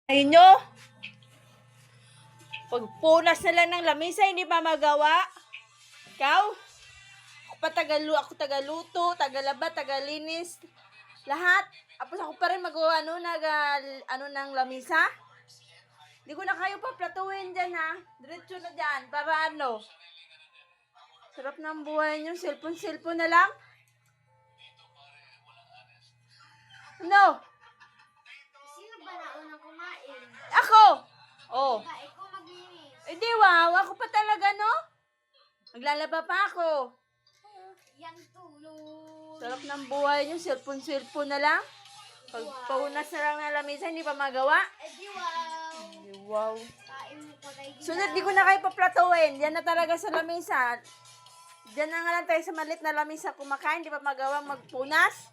Ayun nyo, pagpunas na lang ng lamisa, hindi pa magawa. Ikaw? Ako tagaluto, tagalaba, tagalinis. Lahat. Tapos ako pa rin ng lamisa. Hindi ko na kayo paplatuin dyan, ha. Diretso na dyan. Para ano. Sarap ng buhay nyo. Cellphone na lang. Ano? Sino ba naunang kumain? Ako! Oh. Ba, ikaw maglinis. Eh di wow, ako pa talaga, no? Maglalaba pa ako. Yang tulog. Sarap ng buhay nyo. Cellphone na lang. Pagpaunas na lang ng lamisa, hindi pa magawa. Eh di wow. Wow. Kain mo ko tayo. Sunod, di ko na kayo paplatuin. Yan na talaga sa lamisa. Diyan na nga lang tayo sa malit na lamisa kumakain. Di pa magawang magpunas.